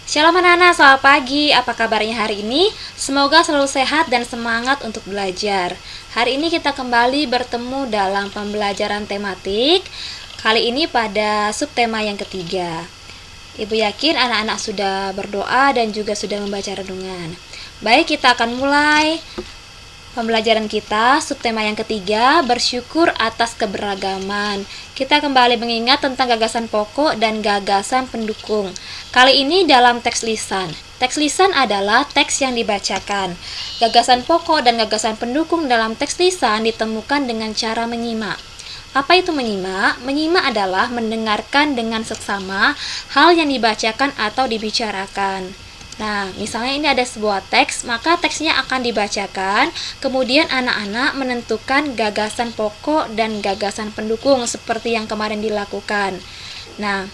Shalom anak-anak, selamat pagi. Apa kabarnya hari ini? Semoga selalu sehat dan semangat untuk belajar. Hari ini kita kembali bertemu dalam pembelajaran tematik. Kali ini pada subtema yang ketiga. Ibu yakin anak-anak sudah berdoa dan juga sudah membaca renungan. Baik, kita akan mulai pembelajaran kita, subtema yang ketiga, bersyukur atas keberagaman. Kita kembali mengingat tentang gagasan pokok dan gagasan pendukung. Kali ini dalam teks lisan. Teks lisan adalah teks yang dibacakan. Gagasan pokok dan gagasan pendukung dalam teks lisan ditemukan dengan cara menyimak. Apa itu menyimak? Menyimak adalah mendengarkan dengan seksama hal yang dibacakan atau dibicarakan. Nah, misalnya ini ada sebuah teks, maka teksnya akan dibacakan, kemudian anak-anak menentukan gagasan pokok dan gagasan pendukung seperti yang kemarin dilakukan. Nah,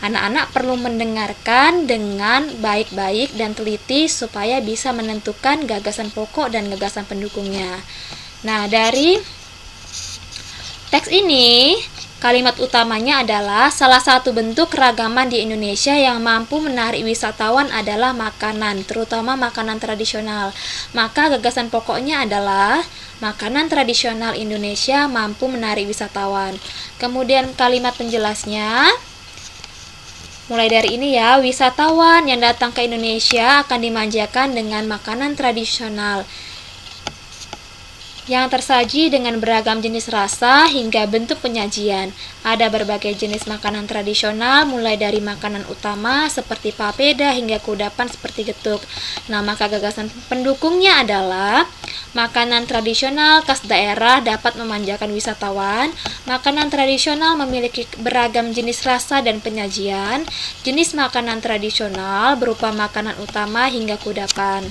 anak-anak perlu mendengarkan dengan baik-baik dan teliti supaya bisa menentukan gagasan pokok dan gagasan pendukungnya. Nah, dari teks ini, kalimat utamanya adalah salah satu bentuk keragaman di Indonesia yang mampu menarik wisatawan adalah makanan, terutama makanan tradisional. Maka gagasan pokoknya adalah makanan tradisional Indonesia mampu menarik wisatawan. Kemudian kalimat penjelasnya, mulai dari ini ya, wisatawan yang datang ke Indonesia akan dimanjakan dengan makanan tradisional yang tersaji dengan beragam jenis rasa hingga bentuk penyajian. Ada berbagai jenis makanan tradisional, mulai dari makanan utama seperti papeda hingga kudapan seperti getuk. Nah, maka gagasan pendukungnya adalah makanan tradisional khas daerah dapat memanjakan wisatawan. Makanan tradisional memiliki beragam jenis rasa dan penyajian. Jenis makanan tradisional berupa makanan utama hingga kudapan.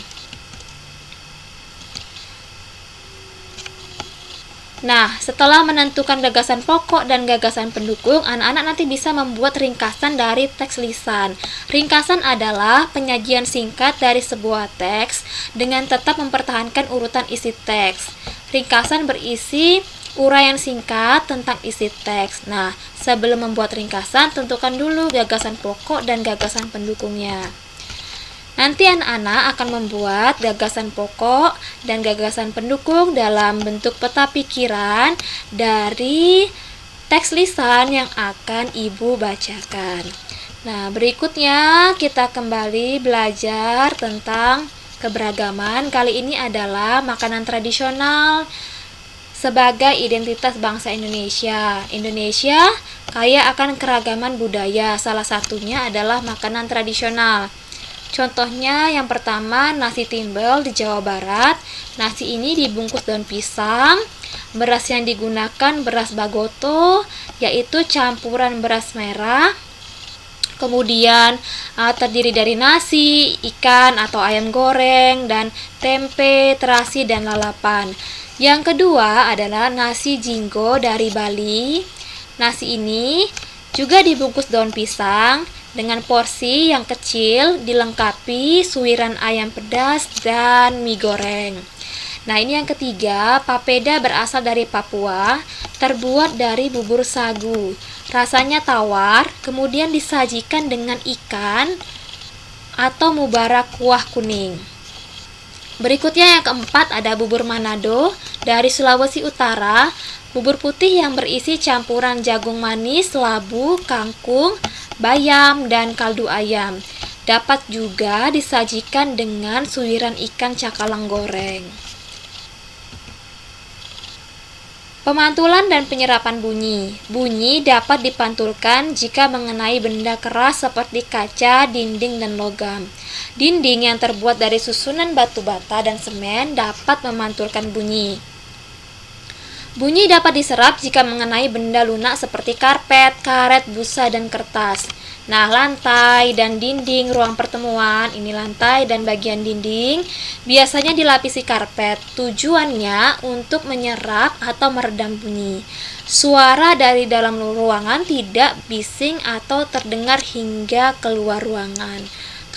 Nah, setelah menentukan gagasan pokok dan gagasan pendukung, anak-anak nanti bisa membuat ringkasan dari teks lisan. Ringkasan adalah penyajian singkat dari sebuah teks dengan tetap mempertahankan urutan isi teks. Ringkasan berisi uraian singkat tentang isi teks. Nah, sebelum membuat ringkasan, tentukan dulu gagasan pokok dan gagasan pendukungnya. Nanti anak-anak akan membuat gagasan pokok dan gagasan pendukung dalam bentuk peta pikiran dari teks lisan yang akan Ibu bacakan. Nah, berikutnya kita kembali belajar tentang keberagaman. Kali ini adalah makanan tradisional sebagai identitas bangsa Indonesia. Indonesia kaya akan keragaman budaya, salah satunya adalah makanan tradisional. Contohnya yang pertama, nasi timbel di Jawa Barat. Nasi ini dibungkus daun pisang. Beras yang digunakan beras bagoto, yaitu campuran beras merah. Kemudian terdiri dari nasi, ikan atau ayam goreng, dan tempe, terasi, dan lalapan. Yang kedua adalah nasi jinggo dari Bali. Nasi ini juga dibungkus daun pisang dengan porsi yang kecil, dilengkapi suiran ayam pedas dan mie goreng. Nah, ini yang ketiga, papeda berasal dari Papua, terbuat dari bubur sagu. Rasanya tawar, kemudian disajikan dengan ikan atau mubarak kuah kuning. Berikutnya yang keempat ada bubur Manado dari Sulawesi Utara. Bubur putih yang berisi campuran jagung manis, labu, kangkung, bayam, dan kaldu ayam. Dapat juga disajikan dengan suiran ikan cakalang goreng. Pemantulan dan penyerapan bunyi. Bunyi dapat dipantulkan jika mengenai benda keras seperti kaca, dinding, dan logam. Dinding yang terbuat dari susunan batu bata dan semen dapat memantulkan bunyi. Bunyi dapat diserap jika mengenai benda lunak seperti karpet, karet, busa, dan kertas. Nah, lantai dan dinding ruang pertemuan, ini lantai dan bagian dinding, biasanya dilapisi karpet. Tujuannya untuk menyerap atau meredam bunyi. Suara dari dalam ruangan tidak bising atau terdengar hingga keluar ruangan.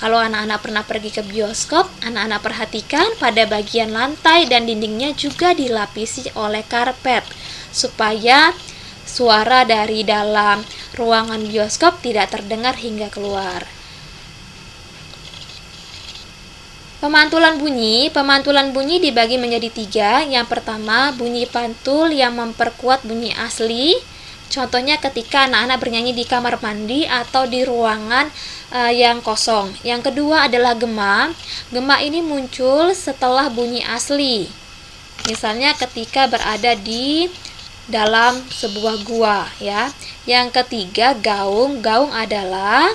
Kalau anak-anak pernah pergi ke bioskop, anak-anak perhatikan pada bagian lantai dan dindingnya juga dilapisi oleh karpet supaya suara dari dalam ruangan bioskop tidak terdengar hingga keluar. Pemantulan bunyi dibagi menjadi 3. Yang pertama, bunyi pantul yang memperkuat bunyi asli. Contohnya ketika anak-anak bernyanyi di kamar mandi atau di ruangan yang kosong. Yang kedua adalah gema. Gema ini muncul setelah bunyi asli. Misalnya ketika berada di dalam sebuah gua, ya. Yang ketiga, gaung. Gaung adalah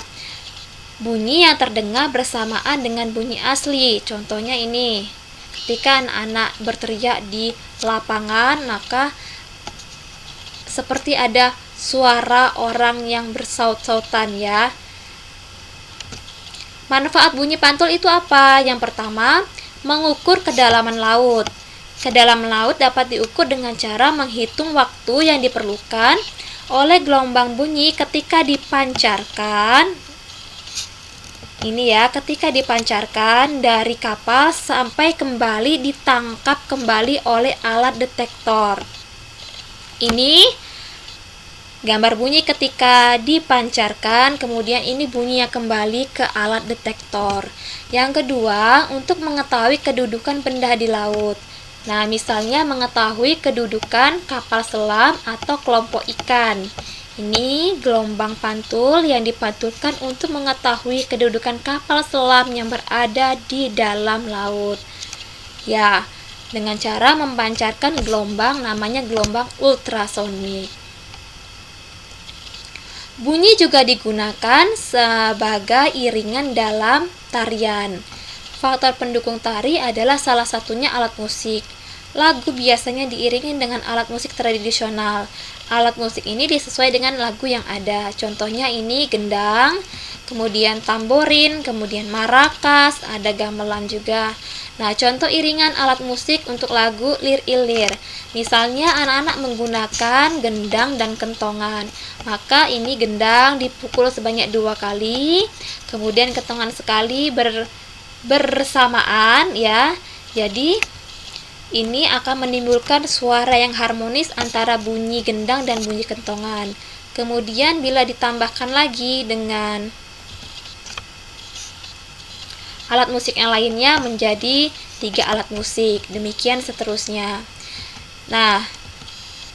bunyi yang terdengar bersamaan dengan bunyi asli. Contohnya ini, ketika anak-anak berteriak di lapangan, maka seperti ada suara orang yang bersaut-sautan, ya. Manfaat bunyi pantul itu apa? Yang pertama, mengukur kedalaman laut. Kedalaman laut dapat diukur dengan cara menghitung waktu yang diperlukan oleh gelombang bunyi ketika dipancarkan. Ini ya, ketika dipancarkan dari kapal sampai kembali ditangkap kembali oleh alat detektor. Ini gambar bunyi ketika dipancarkan, kemudian ini bunyinya kembali ke alat detektor. Yang kedua, untuk mengetahui kedudukan benda di laut. Nah, misalnya mengetahui kedudukan kapal selam atau kelompok ikan. Ini gelombang pantul yang dipantulkan untuk mengetahui kedudukan kapal selam yang berada di dalam laut. Ya, dengan cara memancarkan gelombang namanya gelombang ultrasonik. Bunyi juga digunakan sebagai iringan dalam tarian. Faktor pendukung tari adalah salah satunya alat musik. Lagu biasanya diiringi dengan alat musik tradisional. Alat musik ini disesuaikan dengan lagu yang ada. Contohnya ini gendang, kemudian tamborin, kemudian marakas, ada gamelan juga. Nah, contoh iringan alat musik untuk lagu Lir Ilir. Misalnya anak-anak menggunakan gendang dan kentongan. Maka ini gendang dipukul sebanyak 2 kali, kemudian kentongan sekali bersamaan, ya. Jadi ini akan menimbulkan suara yang harmonis antara bunyi gendang dan bunyi kentongan. Kemudian bila ditambahkan lagi dengan alat musik yang lainnya menjadi 3 alat musik. Demikian seterusnya. Nah,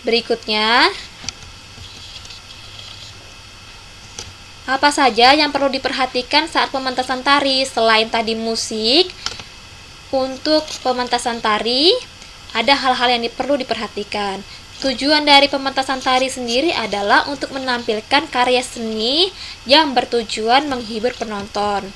berikutnya apa saja yang perlu diperhatikan saat pementasan tari selain tadi musik? Untuk pementasan tari, ada hal-hal yang perlu diperhatikan. Tujuan dari pementasan tari sendiri adalah untuk menampilkan karya seni yang bertujuan menghibur penonton.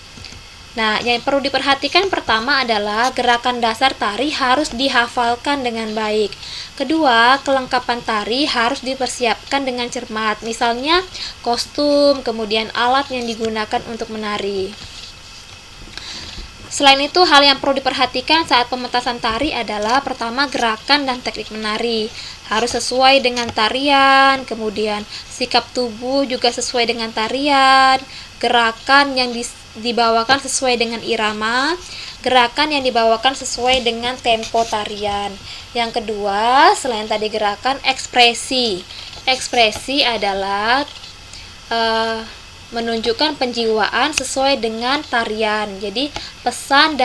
Nah, yang perlu diperhatikan pertama adalah gerakan dasar tari harus dihafalkan dengan baik. Kedua, kelengkapan tari harus dipersiapkan dengan cermat. Misalnya, kostum, kemudian alat yang digunakan untuk menari. Selain itu, hal yang perlu diperhatikan saat pementasan tari adalah pertama, gerakan dan teknik menari harus sesuai dengan tarian, kemudian sikap tubuh juga sesuai dengan tarian, gerakan yang dibawakan sesuai dengan irama, gerakan yang dibawakan sesuai dengan tempo tarian. Yang kedua, selain tadi gerakan, ekspresi. Ekspresi adalah menunjukkan penjiwaan sesuai dengan tarian. Jadi pesan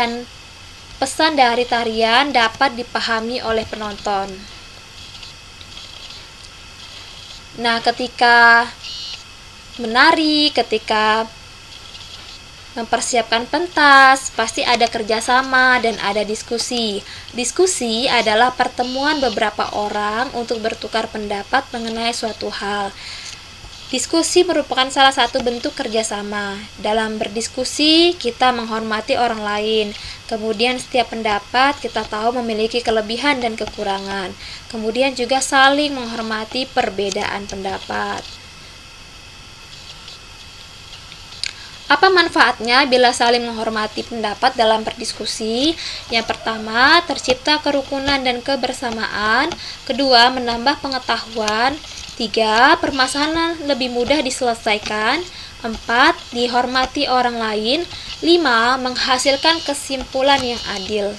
dari tarian dapat dipahami oleh penonton. Nah, ketika menari, ketika mempersiapkan pentas, pasti ada kerjasama dan ada diskusi. Diskusi adalah pertemuan beberapa orang untuk bertukar pendapat mengenai suatu hal. Diskusi merupakan salah satu bentuk kerjasama. Dalam berdiskusi, kita menghormati orang lain. Kemudian setiap pendapat kita tahu memiliki kelebihan dan kekurangan. Kemudian juga saling menghormati perbedaan pendapat. Apa manfaatnya bila saling menghormati pendapat dalam berdiskusi? Yang pertama, tercipta kerukunan dan kebersamaan. Kedua, menambah pengetahuan. 3. Permasalahan lebih mudah diselesaikan. 4. Dihormati orang lain. 5. Menghasilkan kesimpulan yang adil.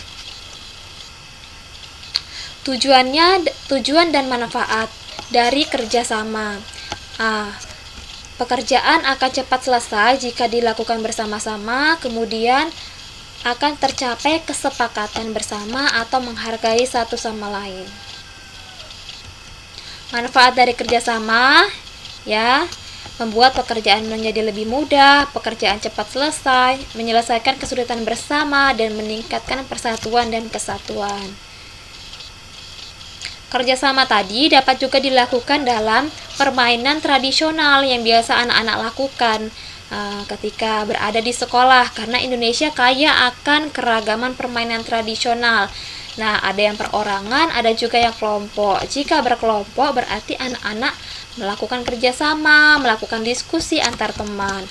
Tujuan dan manfaat dari kerjasama. Pekerjaan akan cepat selesai jika dilakukan bersama-sama. Kemudian akan tercapai kesepakatan bersama atau menghargai satu sama lain. Manfaat dari kerjasama, ya, membuat pekerjaan menjadi lebih mudah, pekerjaan cepat selesai, menyelesaikan kesulitan bersama, dan meningkatkan persatuan dan kesatuan. Kerjasama tadi dapat juga dilakukan dalam permainan tradisional yang biasa anak-anak lakukan ketika berada di sekolah, karena Indonesia kaya akan keragaman permainan tradisional. Nah, ada yang perorangan, ada juga yang kelompok. Jika berkelompok berarti anak-anak melakukan kerjasama, melakukan diskusi antar teman.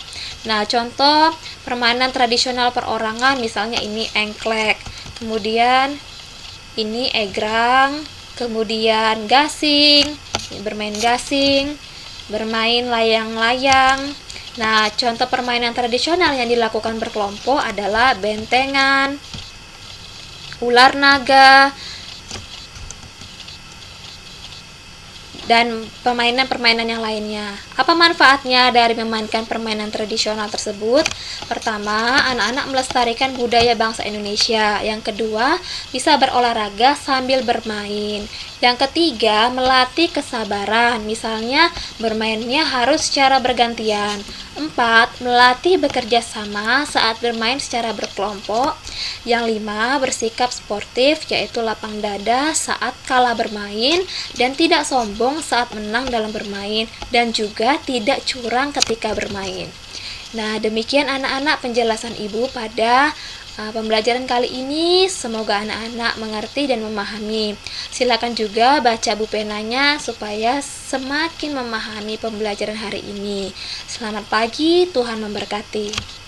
Nah, contoh permainan tradisional perorangan, misalnya ini engklek, kemudian ini egrang, kemudian gasing, bermain gasing, bermain layang-layang. Nah, contoh permainan tradisional yang dilakukan berkelompok adalah bentengan, ular naga, dan permainan-permainan yang lainnya. Apa manfaatnya dari memainkan permainan tradisional tersebut? Pertama, anak-anak melestarikan budaya bangsa Indonesia. Yang kedua, bisa berolahraga sambil bermain. Yang ketiga, melatih kesabaran. Misalnya, bermainnya harus secara bergantian. 4. Melatih bekerja sama saat bermain secara berkelompok. Yang 5. Bersikap sportif, yaitu lapang dada saat kalah bermain dan tidak sombong saat menang dalam bermain, dan juga tidak curang ketika bermain. Nah, demikian anak-anak penjelasan Ibu pada pembelajaran kali ini. Semoga anak-anak mengerti dan memahami. Silakan juga baca buku penanya supaya semakin memahami pembelajaran hari ini. Selamat pagi, Tuhan memberkati.